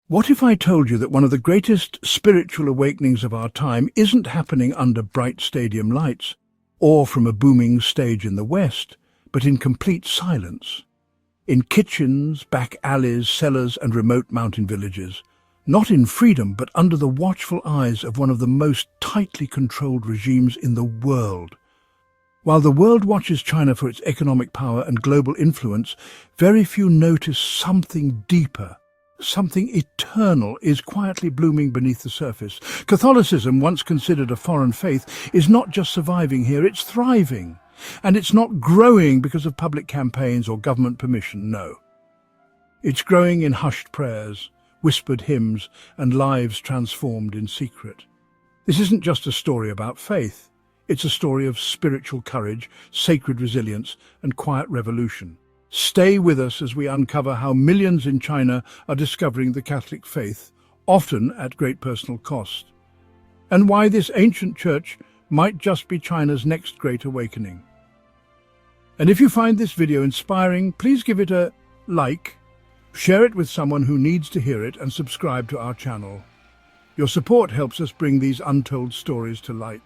What if I told you that one of the greatest spiritual awakenings of our time isn't happening under bright stadium lights or from a booming stage in the West, but in complete silence? In kitchens, back alleys, cellars and remote mountain villages. Not in freedom, but under the watchful eyes of one of the most tightly controlled regimes in the world. While the world watches China for its economic power and global influence, very few notice something deeper. Something eternal is quietly blooming beneath the surface. Catholicism, once considered a foreign faith, is not just surviving here, it's thriving. And it's not growing because of public campaigns or government permission, no. It's growing in hushed prayers, whispered hymns, and lives transformed in secret. This isn't just a story about faith. It's a story of spiritual courage, sacred resilience, and quiet revolution. Stay with us as we uncover how millions in China are discovering the Catholic faith, often at great personal cost, and why this ancient church might just be China's next great awakening. And if you find this video inspiring, please give it a like, share it with someone who needs to hear it, and subscribe to our channel. Your support helps us bring these untold stories to light.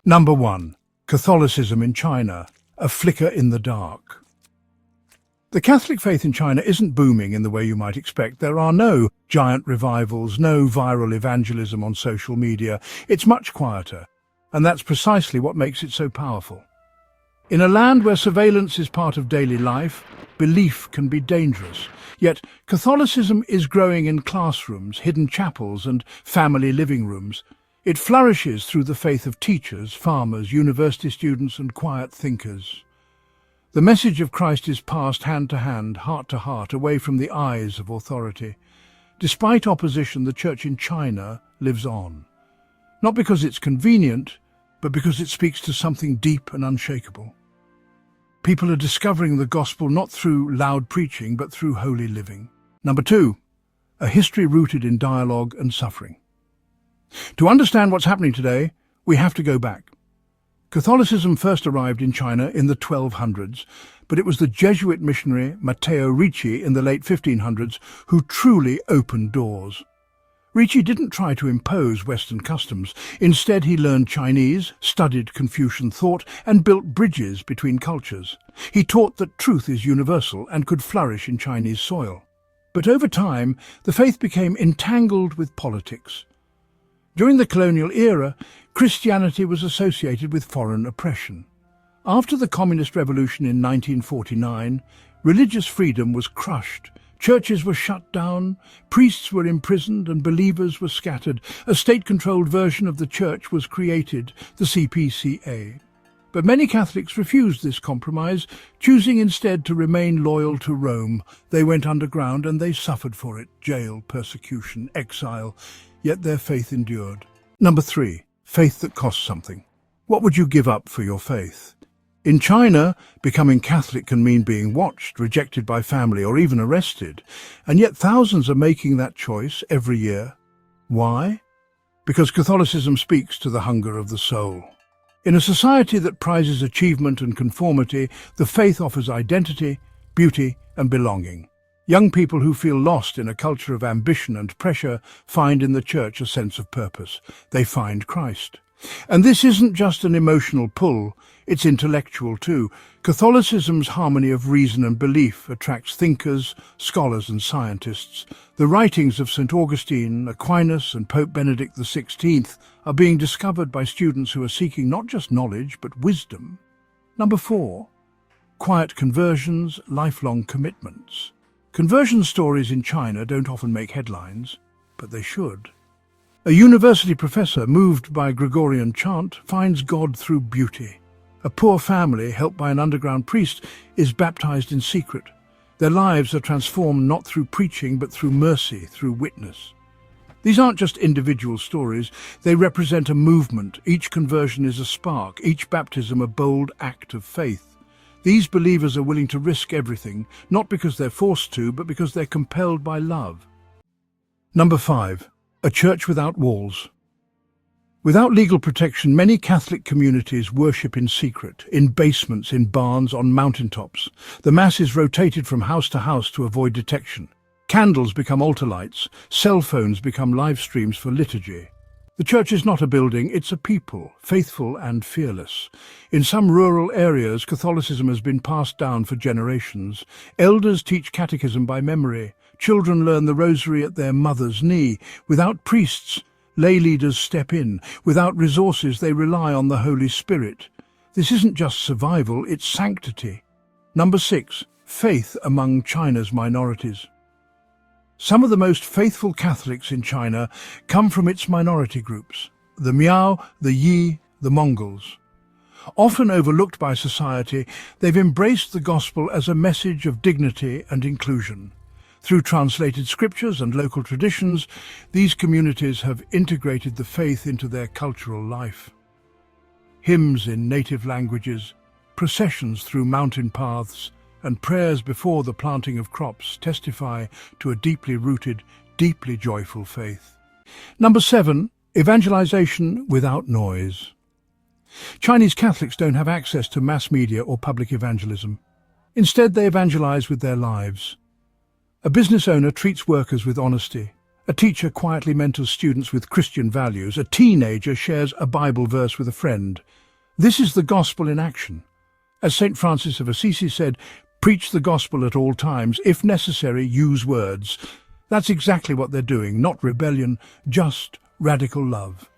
Number 1. Catholicism in China, a flicker in the dark. The Catholic faith in China isn't booming in the way you might expect. There are no giant revivals, no viral evangelism on social media. It's much quieter, and that's precisely what makes it so powerful. In a land where surveillance is part of daily life, belief can be dangerous. Yet Catholicism is growing in classrooms, hidden chapels, and family living rooms. It flourishes through the faith of teachers, farmers, university students, and quiet thinkers. The message of Christ is passed hand to hand, heart to heart, away from the eyes of authority. Despite opposition, the church in China lives on. Not because it's convenient, but because it speaks to something deep and unshakable. People are discovering the gospel not through loud preaching, but through holy living. Number 2, a history rooted in dialogue and suffering. To understand what's happening today, we have to go back. Catholicism first arrived in China in the 1200s, but it was the Jesuit missionary Matteo Ricci in the late 1500s who truly opened doors. Ricci didn't try to impose Western customs. Instead, he learned Chinese, studied Confucian thought, and built bridges between cultures. He taught that truth is universal and could flourish in Chinese soil. But over time, the faith became entangled with politics. During the colonial era, Christianity was associated with foreign oppression. After the Communist Revolution in 1949, religious freedom was crushed. Churches were shut down, priests were imprisoned, and believers were scattered. A state-controlled version of the church was created, the CPCA. But many Catholics refused this compromise, choosing instead to remain loyal to Rome. They went underground and they suffered for it: jail, persecution, exile. Yet their faith endured. Number 3. Faith that costs something. What would you give up for your faith? In China, becoming Catholic can mean being watched, rejected by family, or even arrested. And yet thousands are making that choice every year. Why? Because Catholicism speaks to the hunger of the soul. In a society that prizes achievement and conformity, the faith offers identity, beauty, and belonging. Young people who feel lost in a culture of ambition and pressure find in the church a sense of purpose. They find Christ. And this isn't just an emotional pull, it's intellectual too. Catholicism's harmony of reason and belief attracts thinkers, scholars and scientists. The writings of St. Augustine, Aquinas and Pope Benedict XVI are being discovered by students who are seeking not just knowledge but wisdom. Number 4. Quiet conversions, lifelong commitments. Conversion stories in China don't often make headlines, but they should. A university professor, moved by Gregorian chant, finds God through beauty. A poor family, helped by an underground priest, is baptized in secret. Their lives are transformed not through preaching, but through mercy, through witness. These aren't just individual stories, they represent a movement. Each conversion is a spark, each baptism a bold act of faith. These believers are willing to risk everything, not because they're forced to, but because they're compelled by love. Number 5. A church without walls. Without legal protection, many Catholic communities worship in secret, in basements, in barns, on mountaintops. The Mass is rotated from house to house to avoid detection. Candles become altar lights, cell phones become live streams for liturgy. The church is not a building, it's a people, faithful and fearless. In some rural areas, Catholicism has been passed down for generations. Elders teach catechism by memory. Children learn the rosary at their mother's knee. Without priests, lay leaders step in. Without resources, they rely on the Holy Spirit. This isn't just survival, it's sanctity. Number 6. Faith among China's minorities. Some of the most faithful Catholics in China come from its minority groups, the Miao, the Yi, the Mongols. Often overlooked by society, they've embraced the gospel as a message of dignity and inclusion. Through translated scriptures and local traditions, these communities have integrated the faith into their cultural life. Hymns in native languages, processions through mountain paths, and prayers before the planting of crops testify to a deeply rooted, deeply joyful faith. Number 7. Evangelization without noise. Chinese Catholics don't have access to mass media or public evangelism. Instead, they evangelize with their lives. A business owner treats workers with honesty. A teacher quietly mentors students with Christian values. A teenager shares a Bible verse with a friend. This is the gospel in action. As St. Francis of Assisi said, preach the gospel at all times. If necessary, use words. That's exactly what they're doing, not rebellion, just radical love.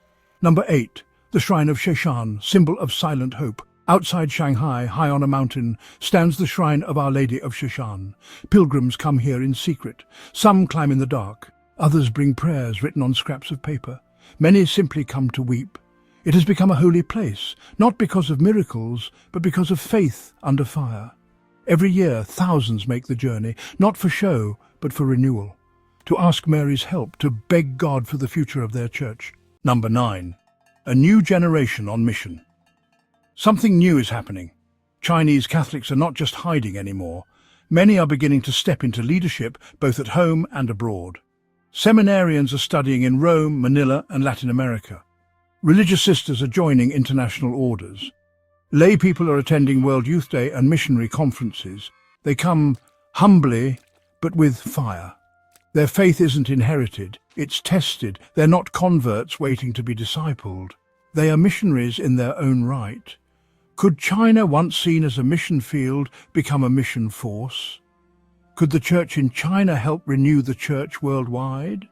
Number 8. The Shrine of Sheshan, symbol of silent hope. Outside Shanghai, high on a mountain, stands the Shrine of Our Lady of Sheshan. Pilgrims come here in secret. Some climb in the dark. Others bring prayers written on scraps of paper. Many simply come to weep. It has become a holy place, not because of miracles, but because of faith under fire. Every year, thousands make the journey, not for show, but for renewal, to ask Mary's help, to beg God for the future of their church. Number 9. A new generation on mission. Something new is happening. Chinese Catholics are not just hiding anymore. Many are beginning to step into leadership, both at home and abroad. Seminarians are studying in Rome, Manila, and Latin America. Religious sisters are joining international orders. Lay people are attending World Youth Day and missionary conferences. They come humbly, but with fire. Their faith isn't inherited, it's tested. They're not converts waiting to be discipled. They are missionaries in their own right. Could China, once seen as a mission field, become a mission force? Could the church in China help renew the church worldwide?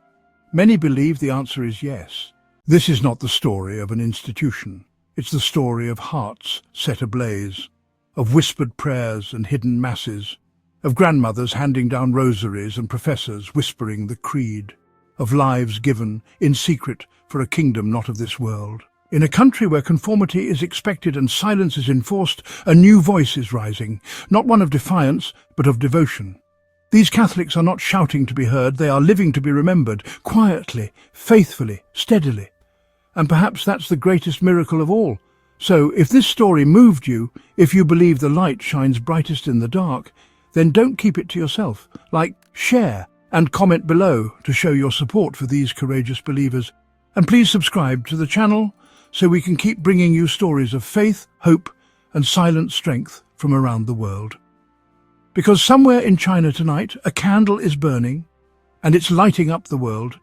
Many believe the answer is yes. This is not the story of an institution. It's the story of hearts set ablaze, of whispered prayers and hidden masses, of grandmothers handing down rosaries and professors whispering the creed, of lives given in secret for a kingdom not of this world. In a country where conformity is expected and silence is enforced, a new voice is rising, not one of defiance, but of devotion. These Catholics are not shouting to be heard, they are living to be remembered, quietly, faithfully, steadily. And perhaps that's the greatest miracle of all. So, if this story moved you, if you believe the light shines brightest in the dark, then don't keep it to yourself. Like, share, and comment below to show your support for these courageous believers. And please subscribe to the channel so we can keep bringing you stories of faith, hope, and silent strength from around the world. Because somewhere in China tonight, a candle is burning, and it's lighting up the world.